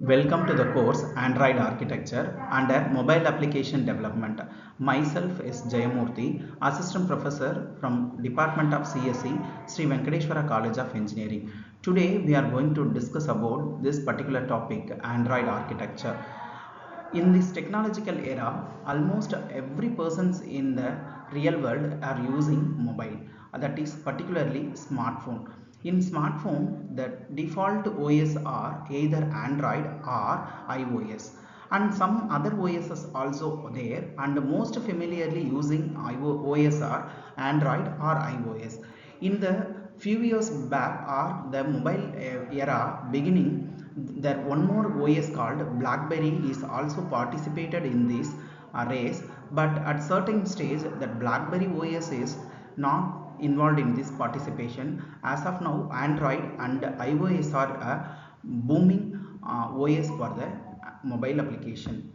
Welcome to the course Android Architecture under Mobile Application Development. Myself is Jayamurthy, Assistant Professor from Department of CSE, Sri Venkateshwara College of Engineering. Today we are going to discuss about this particular topic, Android Architecture. In this technological era, almost every persons in the real world are using mobile, that is particularly smartphone. In smartphone, the default OS are either Android or iOS, and some other OSs also there, and most familiarly using OS are Android or iOS. In the few years back or the mobile era beginning, there one more OS called BlackBerry is also participated in this race, but at certain stage that BlackBerry OS is not involved in this participation. As of now, Android and iOS are a booming OS for the mobile application.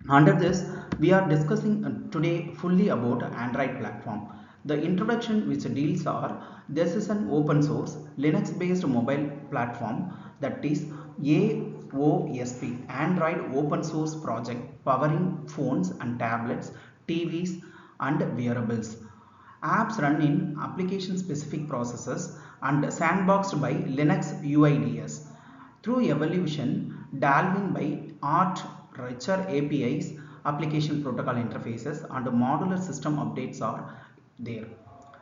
Under this, we are discussing today fully about Android platform. The introduction which deals are, this is an open source Linux based mobile platform, that is AOSP, Android open source project powering phones and tablets, TVs and wearables. Apps run in application specific processes and sandboxed by Linux UIDs. Through evolution, delving by art, richer APIs, application protocol interfaces, and modular system updates are there.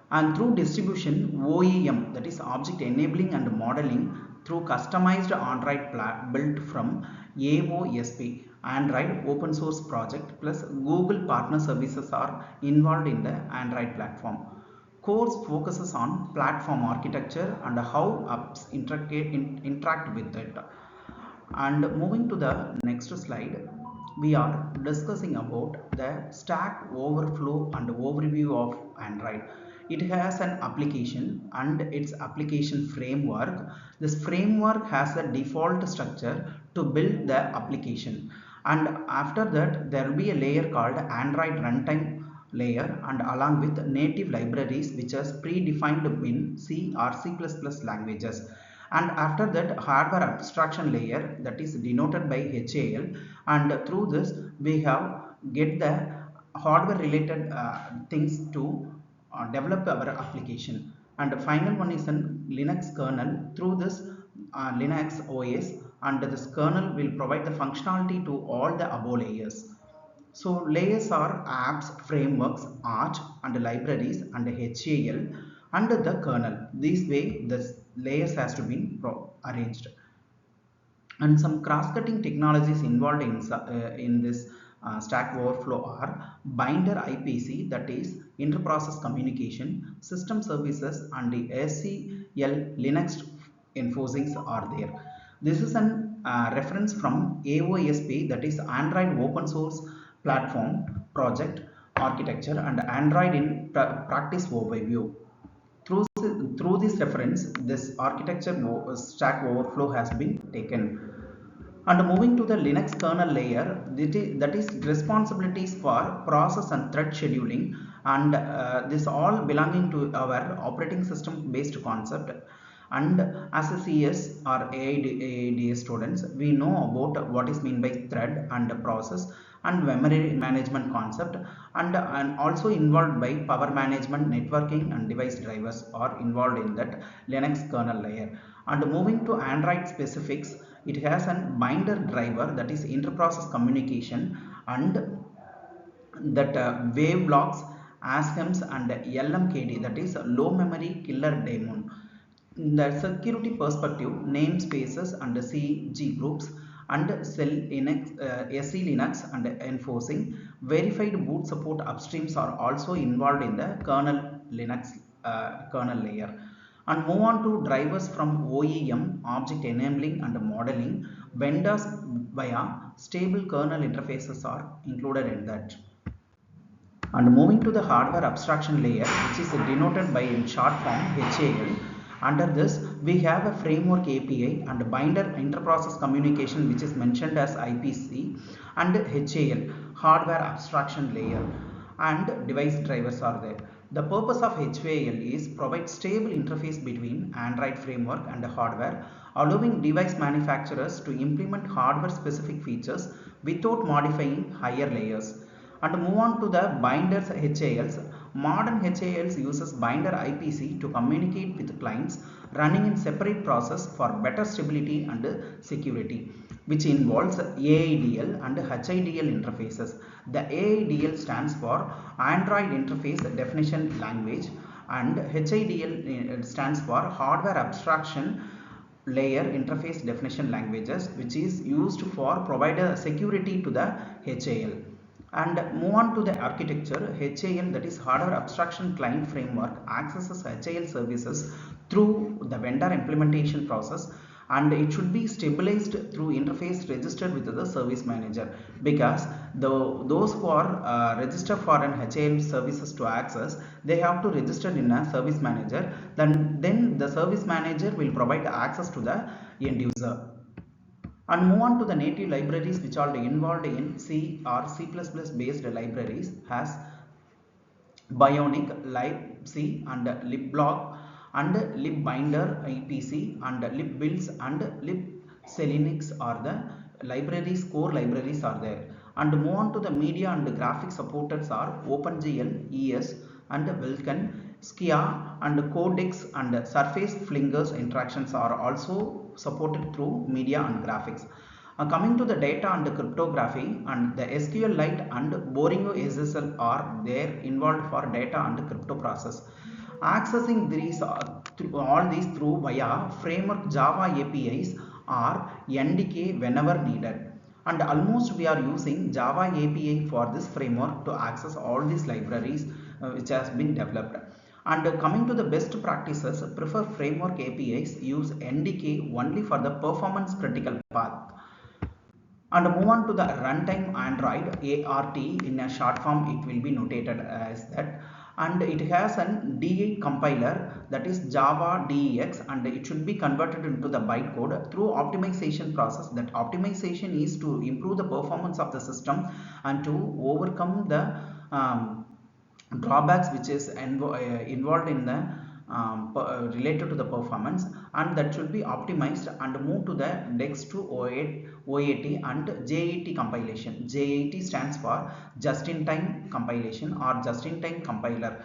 And through distribution, OEM, that is object enabling and modeling, through customized Android built from AOSP, Android open source project plus Google partner services are involved in the Android platform. Course focuses on platform architecture and how apps interact with it. And moving to the next slide, we are discussing about the Stack Overflow and overview of Android. It has an application and its application framework. This framework has a default structure to build the application, and after that there will be a layer called Android runtime layer, and along with native libraries which is predefined in C or C++ languages. And after that, hardware abstraction layer, that is denoted by HAL, and through this we have get the hardware related things to develop our application. And the final one is an Linux kernel. Through this Linux OS, and this kernel will provide the functionality to all the above layers. So layers are apps, frameworks, art and libraries and HAL under the kernel. This way the layers has to be arranged. And some cross-cutting technologies involved in this Stack Overflow are binder IPC, that is inter-process communication, system services, and the SCL Linux enforcings are there. This is an reference from AOSP, that is Android open source platform project architecture, and Android in practice overview. Through this reference, this architecture Stack Overflow has been taken. And moving to the Linux kernel layer, that is responsibilities for process and thread scheduling, and this all belonging to our operating system based concept. And as a CS or AIDA students, we know about what is meant by thread and process and memory management concept, and also involved by power management, networking and device drivers are involved in that Linux kernel layer. And moving to Android specifics, it has a binder driver, that is inter-process communication, and that wave blocks, ASCIIs and LMKD, that is low memory killer daemon. In the security perspective, namespaces and CG groups and SE Linux and enforcing verified boot support upstreams are also involved in the kernel Linux kernel layer. And move on to drivers from OEM, object enabling and modeling vendors via stable kernel interfaces are included in that. And moving to the hardware abstraction layer, which is denoted by in short form HAL. Under this, we have a framework API and binder interprocess communication, which is mentioned as IPC, and HAL, hardware abstraction layer, and device drivers are there. The purpose of HVAL is provide stable interface between Android framework and the hardware, allowing device manufacturers to implement hardware specific features without modifying higher layers. And move on to the binders HALs. Modern HALs uses binder IPC to communicate with clients running in separate process for better stability and security, which involves AIDL and HIDL interfaces. The AIDL stands for Android Interface Definition Language, and HIDL stands for Hardware Abstraction Layer Interface Definition Languages, which is used for provide security to the HAL. And move on to the architecture. HAL, that is Hardware Abstraction Client Framework, accesses HAL services through the vendor implementation process, and it should be stabilized through interface registered with the service manager, because those who are registered for an HAL services to access, they have to register in a service manager. Then the service manager will provide access to the end user. And move on to the native libraries which are involved in C or C++ based libraries has Bionic, libc and libblog and libbinder EPC and libbuilds and libselinux are the libraries, core libraries are there. And move on to the media and graphics supporters are OpenGL, ES and Vulkan, Skia and Codex and Surface Flingers interactions are also supported through media and graphics. Coming to the data and the cryptography, and the SQLite and Boringo SSL are there involved for data and crypto process. Accessing these all these through via framework Java APIs or NDK whenever needed. And almost we are using Java API for this framework to access all these libraries which has been developed. And coming to the best practices, prefer framework APIs use NDK only for the performance critical path. And move on to the runtime Android ART, in a short form it will be notated as that, and it has an D8 compiler, that is Java DEX, and it should be converted into the bytecode through optimization process. That optimization is to improve the performance of the system and to overcome the drawbacks which is involved in the related to the performance, and that should be optimized and move to the DEX to OAT and JAT compilation. JAT stands for just-in-time compilation or just-in-time compiler.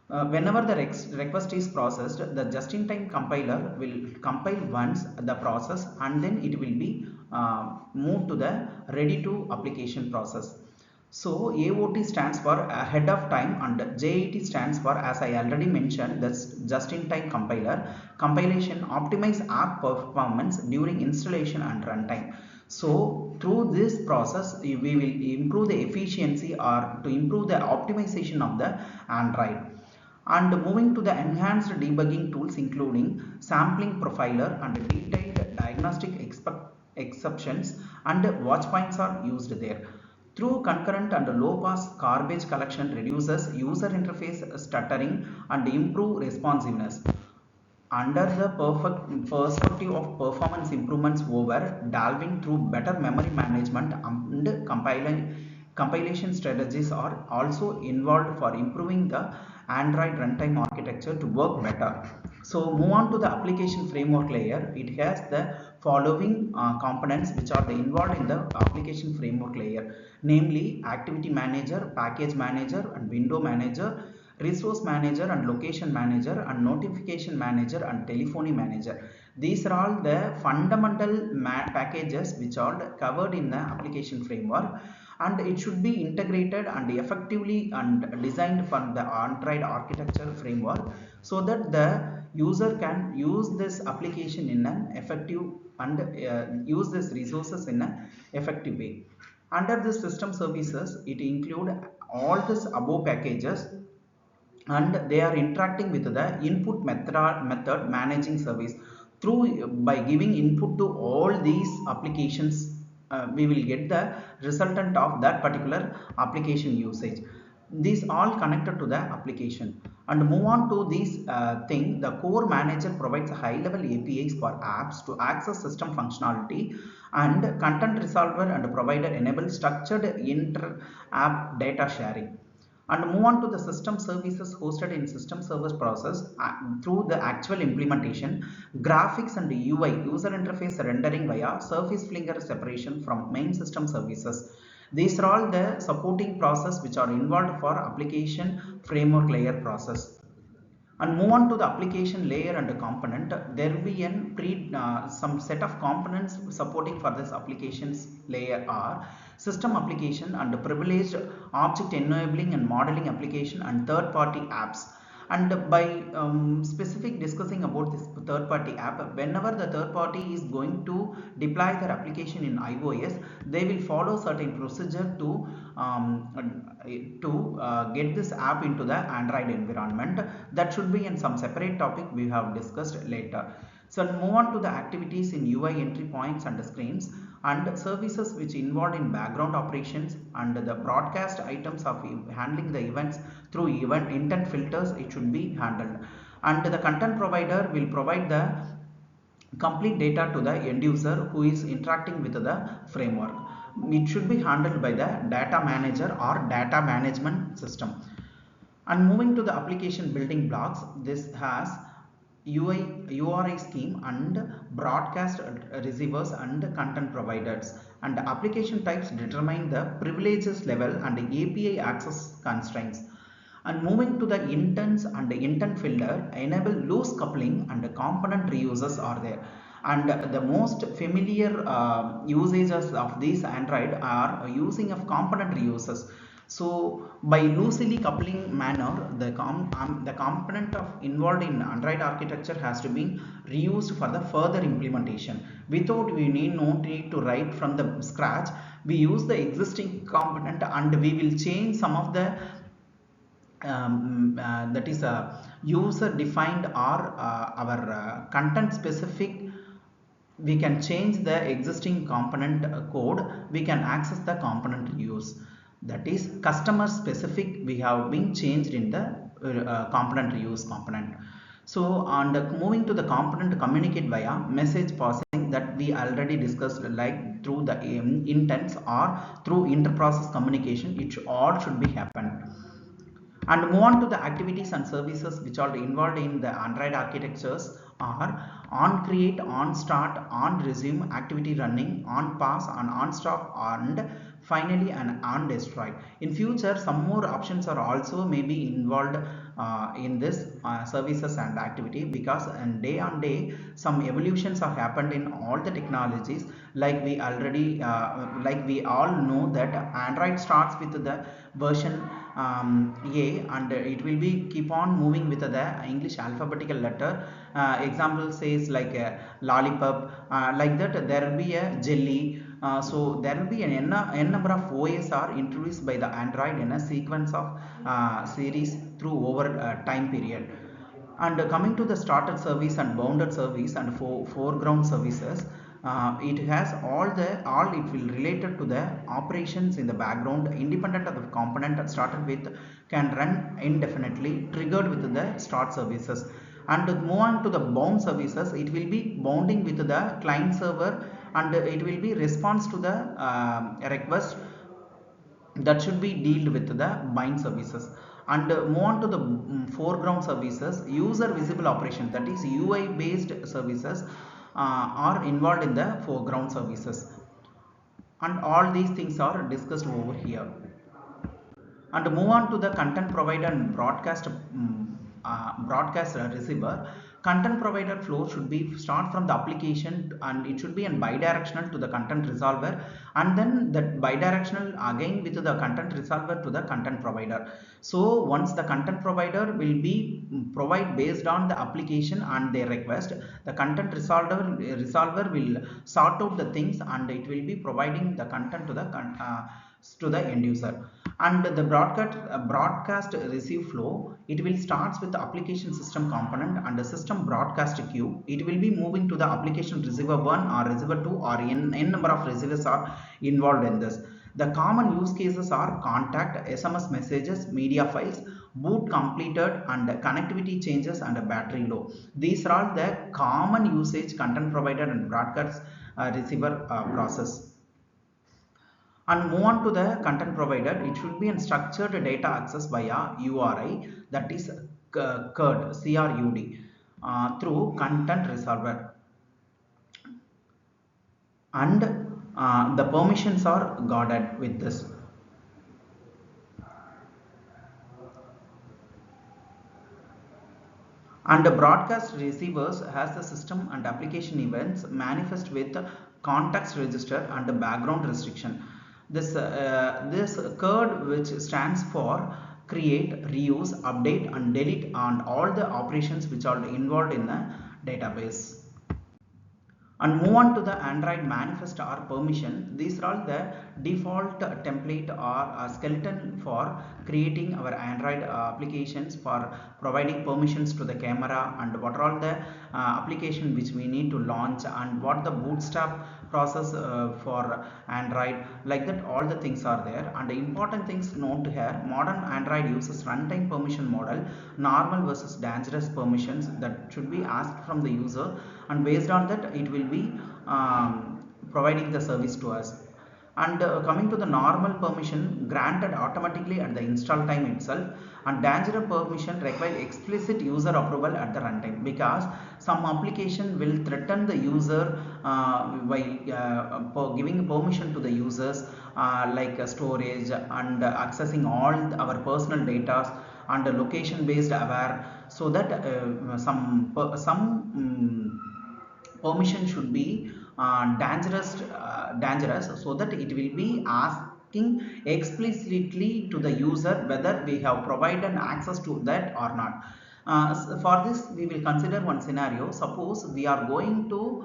Whenever the request is processed, the just-in-time compiler will compile once the process, and then it will be moved to the ready-to application process. So AOT stands for ahead of time and JAT stands for, as I already mentioned, that's just-in-time compiler. Compilation optimize app performance during installation and runtime. So through this process we will improve the efficiency or to improve the optimization of the Android. And moving to the enhanced debugging tools including sampling profiler and detailed diagnostic exceptions and watch points are used there. Through concurrent and low-pass garbage collection reduces user interface stuttering and improve responsiveness. Under the perspective of performance improvements over delving through better memory management and compilation strategies are also involved for improving the Android runtime architecture to work better. So move on to the application framework layer. It has the following components which are involved in the application framework layer, namely activity manager, package manager and window manager, resource manager and location manager and notification manager and telephony manager. These are all the fundamental packages which are covered in the application framework, and it should be integrated and effectively and designed for the Android architecture framework, so that the user can use this application in an effective and use these resources in an effective way. Under the system services, it include all these above packages, and they are interacting with the input method managing service. Through by giving input to all these applications, we will get the resultant of that particular application usage. These all connected to the application. And move on to this thing, the core manager provides high level APIs for apps to access system functionality, and content resolver and provider enable structured inter app data sharing. And move on to the system services hosted in system service process through the actual implementation, graphics and UI user interface rendering via surface flinger separation from main system services. These are all the supporting process which are involved for application framework layer process. And move on to the application layer and the component. There will be some set of components supporting for this applications layer are system application and privileged object enabling and modeling application and third party apps. And by specific discussing about this third party app, whenever the third party is going to deploy their application in iOS, they will follow certain procedure get this app into the Android environment. That should be in some separate topic we have discussed later. So move on to the activities in UI entry points and screens and services which involved in background operations and the broadcast items of handling the events through event intent filters. It should be handled, and the content provider will provide the complete data to the end user who is interacting with the framework. It should be handled by the data manager or data management system. And moving to the application building blocks, this has URI scheme and broadcast receivers and content providers, and application types determine the privileges level and API access constraints. And moving to the intents and the intent filter enable loose coupling and the component reuses are there. And the most familiar usages of these Android are using of component reuses. So by loosely coupling manner, the component of involved in Android architecture has to be reused for the further implementation. Without we no need to write from the scratch. We use the existing component and we will change some of the that is user defined or our content specific. We can change the existing component code. We can access the component use, that is customer specific. We have been changed in the component reuse component. So and moving to the component communicate via message passing, that we already discussed, like through the intents or through inter-process communication. All should be happen. And move on to the activities and services which are involved in the Android architectures are on create, on start, on resume, activity running, on pass, and on stop, and finally an on destroy. In future, some more options are also maybe involved in this services and activity, because and day on day some evolutions are happened in all the technologies. Like we already like we all know that Android starts with the version A, and it will be keep on moving with the English alphabetical letter. Example says like a lollipop, like that there will be a jelly. So there will be an n number of OS are introduced by the Android in a sequence of series through over time period. And coming to the started service and bounded service and foreground services, it has all it will related to the operations in the background independent of the component that started with, can run indefinitely triggered with the start services. And to move on to the bound services, it will be bounding with the client server, and it will be response to the request that should be dealt with the bind services. And move on to the foreground services, user visible operation, that is UI based services are involved in the foreground services, and all these things are discussed over here. And move on to the content provider and broadcast receiver. Content provider flow should be start from the application, and it should be in bidirectional to the content resolver, and then that bidirectional again with the content resolver to the content provider. So once the content provider will be provide based on the application and their request, the content resolver will sort out the things, and it will be providing the content to the end user. And the broadcast receive flow, it will starts with the application system component and the system broadcast queue. It will be moving to the application receiver 1 or receiver 2 or n number of receivers are involved in this. The common use cases are contact, SMS messages, media files, boot completed, and connectivity changes, and battery low. These are all the common usage content provider and broadcast receiver process. And move on to the content provider. It should be a structured data access via URI, that is CRUD, through content resolver, and the permissions are guarded with this. And the broadcast receivers has the system and application events manifest with context register and background restriction. This CURD, which stands for create, reuse, update and delete, and all the operations which are involved in the database. And move on to the Android manifest or permission. These are all the default template or skeleton for creating our Android applications, for providing permissions to the camera, and what are all the application which we need to launch, and what the bootstrap process for Android, like that all the things are there. And the important things note here: modern Android uses runtime permission model, normal versus dangerous permissions that should be asked from the user, and based on that it will be providing the service to us. And coming to the normal permission granted automatically at the install time itself, and dangerous permission require explicit user approval at the runtime, because some application will threaten the user by giving permission to the users, like storage and accessing all our personal data and location based aware, so that some permission should be dangerous, so that it will be asking explicitly to the user whether we have provided access to that or not. For this we will consider one scenario. Suppose we are going to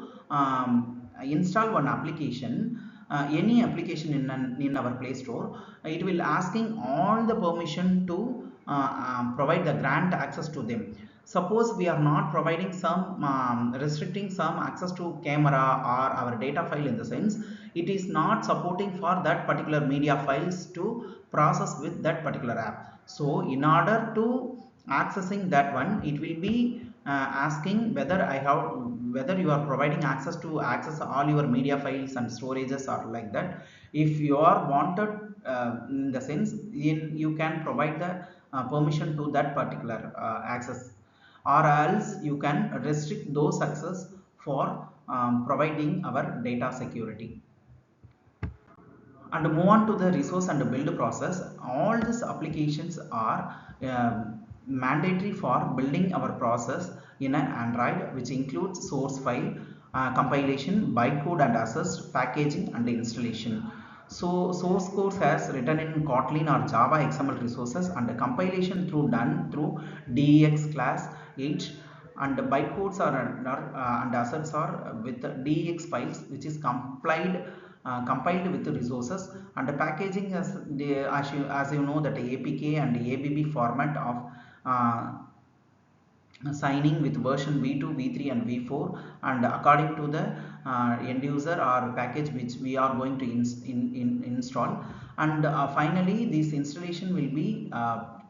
install one application, any application in our Play Store. It will asking all the permission to provide the grant access to them. Suppose we are not providing some restricting some access to camera or our data file, in the sense it is not supporting for that particular media files to process with that particular app. So in order to accessing that one, it will be asking whether you are providing access to access all your media files and storages, or like that. If you are wanted, in the sense you can provide the permission to that particular access, or else you can restrict those access for providing our data security. And move on to the resource and build process. All these applications are mandatory for building our process in an Android, which includes source file, compilation, bytecode and assist, packaging and installation. So source code has written in Kotlin or Java XML resources, and the compilation done through DEX class H, and bytecodes and assets are with DEX files, which is compiled with the resources. And the packaging as you know, that APK and ABB format of signing with version v2, v3 and v4, and according to the end user or package which we are going to install. And finally this installation will be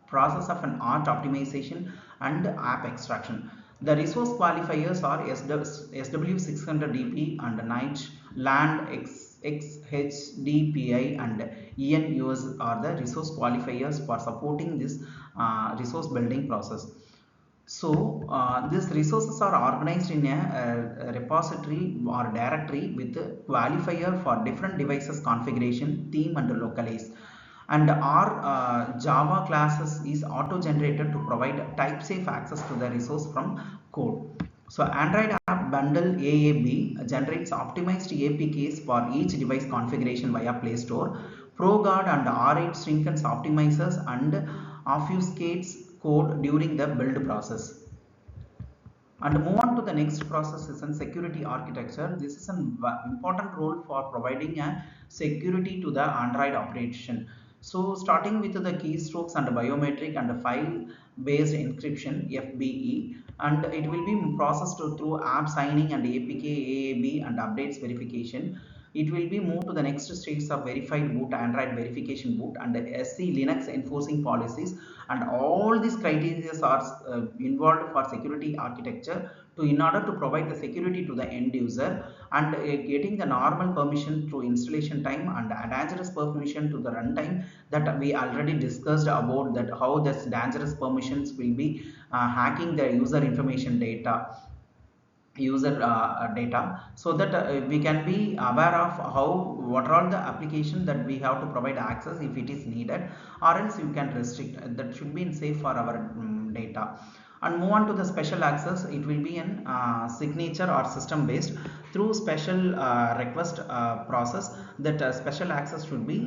process of an auth optimization and app extraction. The resource qualifiers are SW600DP and NICE, LAND, XHDPI and ENUS are the resource qualifiers for supporting this resource building process. So these resources are organized in a repository or directory with a qualifier for different devices configuration, theme and localize. And our Java classes is auto generated to provide type safe access to the resource from code. So Android app bundle AAB generates optimized APKs for each device configuration via Play Store. ProGuard and R8 shrinkens optimizers and obfuscates code during the build process. And move on to the next process is in security architecture. This is an important role for providing a security to the Android operation. So starting with the keystrokes and biometric and file based encryption FBE, and it will be processed through app signing and APK AAB and updates verification. It will be moved to the next stage of verified boot, Android verification boot, and SC Linux enforcing policies. And all these criteria are involved for security architecture to in order to provide the security to the end user, and getting the normal permission through installation time and a dangerous permission to the runtime, that we already discussed about that how this dangerous permissions will be hacking the user data, so that we can be aware of how what are all the application that we have to provide access if it is needed, or else you can restrict. That should be safe for our data. And move on to the special access. It will be an signature or system based. Through special request process, that special access should be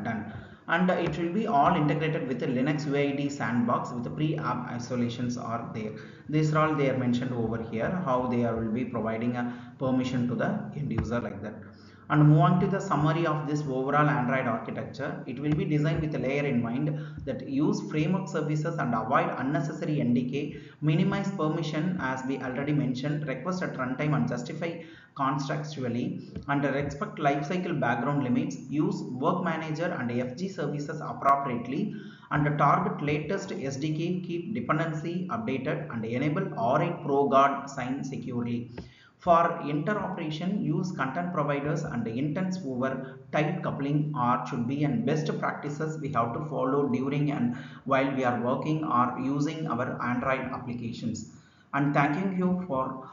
done, and it will be all integrated with the Linux UID sandbox with the pre-app isolations are there. These are all they are mentioned over here, how they will be providing a permission to the end user like that. And move on to the summary of this overall Android architecture. It will be designed with a layer in mind that use framework services and avoid unnecessary NDK, minimize permission as we already mentioned, request at runtime and justify contextually, and respect lifecycle background limits, use work manager and FG services appropriately, and target latest SDK, keep dependency updated, and enable R8 Pro Guard sign securely. For interoperation, use content providers and intents over tight coupling or should be and best practices we have to follow during and while we are working or using our Android applications. And thanking you for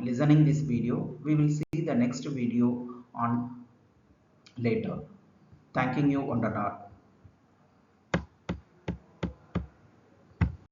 listening this video. We will see the next video on later. Thanking you on the dot.